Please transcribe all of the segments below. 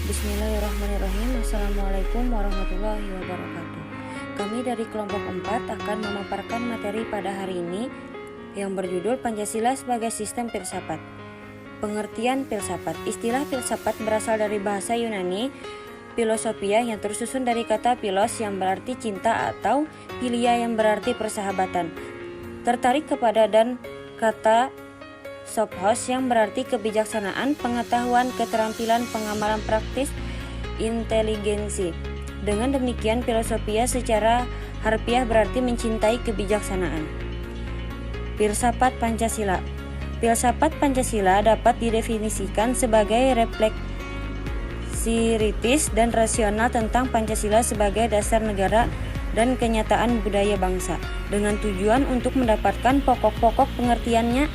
Bismillahirrahmanirrahim. Assalamualaikum warahmatullahi wabarakatuh. Kami dari kelompok 4 akan memaparkan materi pada hari ini yang berjudul Pancasila sebagai Sistem Filsafat. Pengertian filsafat. Istilah filsafat berasal dari bahasa Yunani philosophia yang tersusun dari kata philos yang berarti cinta atau philia yang berarti persahabatan. Tertarik kepada dan kata sophos yang berarti kebijaksanaan, pengetahuan, keterampilan, pengamalan praktis, inteligensi. Dengan demikian, filosofia secara harfiah berarti mencintai kebijaksanaan. Filsafat Pancasila. Filsafat Pancasila dapat didefinisikan sebagai refleksi kritis dan rasional tentang Pancasila sebagai dasar negara dan kenyataan budaya bangsa, dengan tujuan untuk mendapatkan pokok-pokok pengertiannya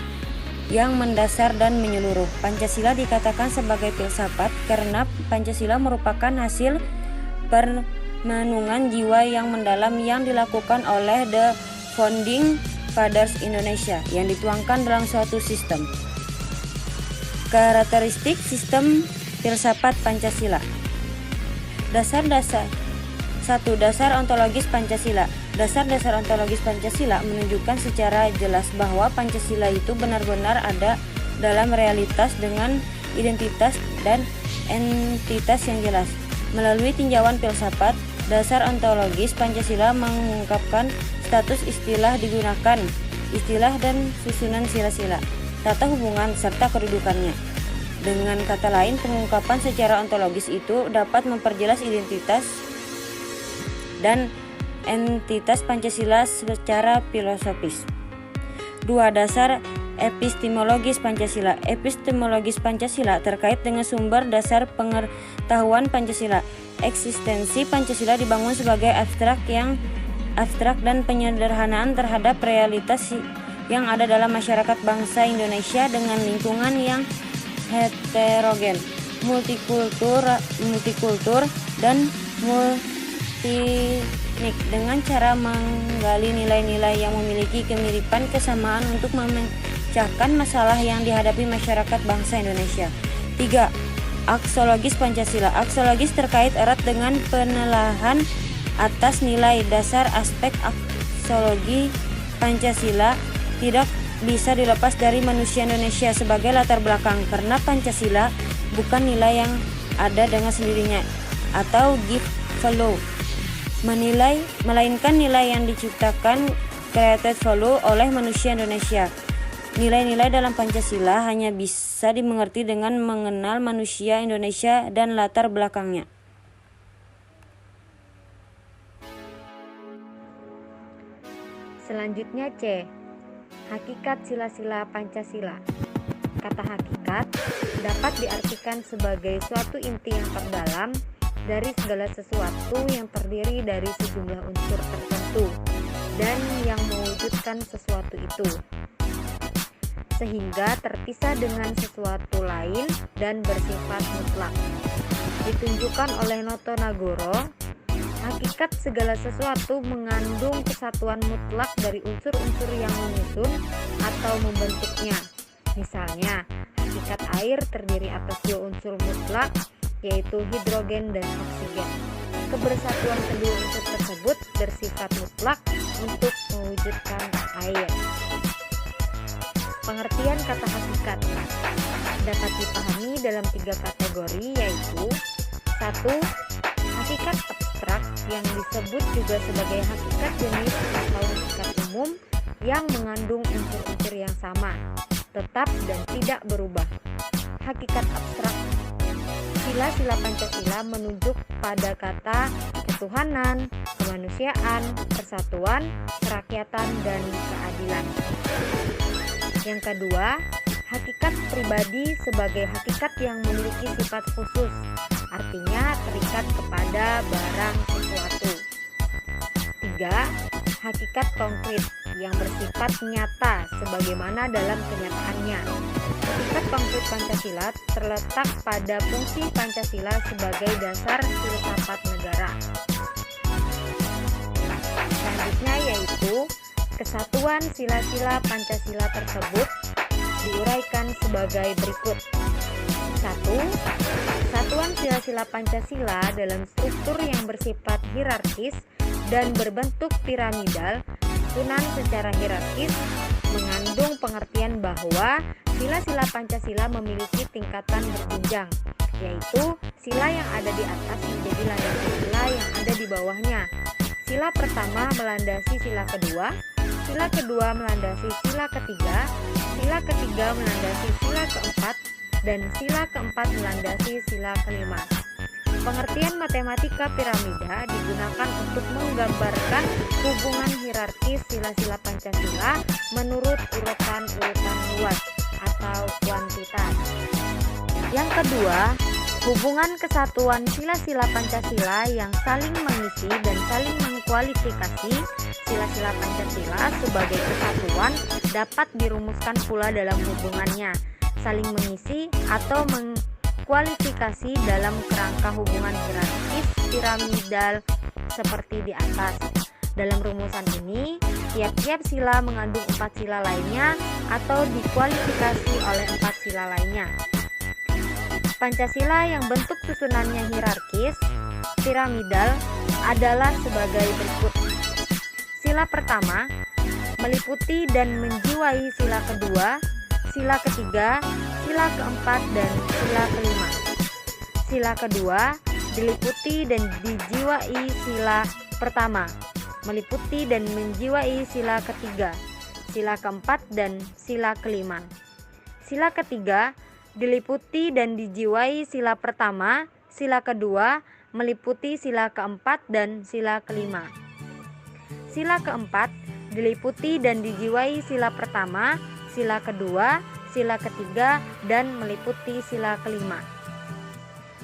yang mendasar dan menyeluruh. Pancasila dikatakan sebagai filsafat karena Pancasila merupakan hasil perenungan jiwa yang mendalam yang dilakukan oleh The Founding Fathers Indonesia yang dituangkan dalam suatu sistem. Karakteristik sistem filsafat Pancasila. Dasar-dasar 1. Dasar ontologis Pancasila. Dasar-dasar ontologis Pancasila menunjukkan secara jelas bahwa Pancasila itu benar-benar ada dalam realitas dengan identitas dan entitas yang jelas. Melalui tinjauan filsafat, dasar ontologis Pancasila mengungkapkan status istilah digunakan, istilah dan susunan sila-sila, tata hubungan, serta kedudukannya. Dengan kata lain, pengungkapan secara ontologis itu dapat memperjelas identitas dan entitas Pancasila secara filosofis. 2. Dasar epistemologis Pancasila. Epistemologis Pancasila terkait dengan sumber dasar pengetahuan Pancasila. Eksistensi Pancasila dibangun sebagai abstrak dan penyederhanaan terhadap realitas yang ada dalam masyarakat bangsa Indonesia dengan lingkungan yang heterogen, multikultur dan dengan cara menggali nilai-nilai yang memiliki kemiripan kesamaan untuk memecahkan masalah yang dihadapi masyarakat bangsa Indonesia. 3. Aksologis Pancasila. Aksologis terkait erat dengan penelaahan atas nilai dasar. Aspek aksiologi Pancasila tidak bisa dilepas dari manusia Indonesia sebagai latar belakang, karena Pancasila bukan nilai yang ada dengan sendirinya atau give follow, melainkan nilai yang diciptakan created value oleh manusia Indonesia. Nilai-nilai dalam Pancasila hanya bisa dimengerti dengan mengenal manusia Indonesia dan latar belakangnya. Selanjutnya C. Hakikat sila-sila Pancasila. Kata hakikat dapat diartikan sebagai suatu inti yang terdalam dari segala sesuatu yang terdiri dari sejumlah unsur tertentu dan yang mewujudkan sesuatu itu, sehingga terpisah dengan sesuatu lain dan bersifat mutlak. Ditunjukkan oleh Noto Nagoro, hakikat segala sesuatu mengandung kesatuan mutlak dari unsur-unsur yang menyusun atau membentuknya. Misalnya, hakikat air terdiri atas 2 unsur mutlak, yaitu hidrogen dan oksigen. Kebersatuan kedua unsur tersebut bersifat mutlak untuk mewujudkan air. Pengertian kata hakikat dapat dipahami dalam 3 kategori, yaitu 1. Hakikat abstrak yang disebut juga sebagai hakikat jenis atau hakikat umum yang mengandung unsur-unsur yang sama, tetap dan tidak berubah. Hakikat abstrak sila-sila Pancasila menunjuk pada kata ketuhanan, kemanusiaan, persatuan, kerakyatan, dan keadilan. Yang kedua, hakikat pribadi sebagai hakikat yang memiliki sifat khusus, artinya terikat kepada barang sesuatu. 3. Hakikat konkret yang bersifat nyata sebagaimana dalam kenyataannya. Hakikat konkret Pancasila terletak pada fungsi Pancasila sebagai dasar filsafat negara. Selanjutnya yaitu kesatuan sila-sila Pancasila tersebut diuraikan sebagai berikut. 1. Satuan sila sila-sila Pancasila dalam struktur yang bersifat hierarkis dan berbentuk piramidal, susunan secara hierarkis mengandung pengertian bahwa sila-sila Pancasila memiliki tingkatan berjenjang, yaitu sila yang ada di atas menjadi landasan sila yang ada di bawahnya. Sila pertama melandasi sila kedua, sila kedua melandasi sila ketiga, sila ketiga melandasi sila keempat, dan sila keempat melandasi sila kelima. Pengertian matematika piramida digunakan untuk menggambarkan hubungan hierarkis sila-sila Pancasila menurut urutan-urutan luas atau kuantitas. Yang kedua, hubungan kesatuan sila-sila Pancasila yang saling mengisi dan saling mengkualifikasi sila-sila Pancasila sebagai kesatuan dapat dirumuskan pula dalam hubungannya saling mengisi atau mengkualifikasi dalam kerangka hubungan hierarkis piramidal seperti di atas. Dalam rumusan ini, tiap-tiap sila mengandung 4 sila lainnya atau dikualifikasi oleh 4 sila lainnya. Pancasila yang bentuk susunannya hierarkis piramidal adalah sebagai berikut. Sila pertama meliputi dan menjiwai sila kedua, sila ketiga, sila keempat, dan sila kelima. Sila kedua diliputi dan dijiwai sila pertama, meliputi dan menjiwai sila ketiga, sila keempat, dan sila kelima. Sila ketiga diliputi dan dijiwai sila pertama, sila kedua, meliputi sila keempat dan sila kelima. Sila keempat diliputi dan dijiwai sila pertama, sila kedua, sila ketiga, dan meliputi sila kelima.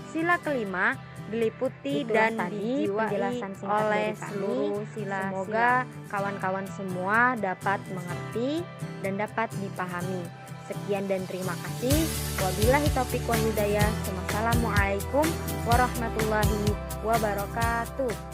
Sila kelima diliputi dan dijiwai oleh seluruh sila. Semoga kawan-kawan semua dapat mengerti dan dapat dipahami. Sekian dan terima kasih. Wabillahi taufiq wal hidayah. Wassalamualaikum warahmatullahi wabarakatuh.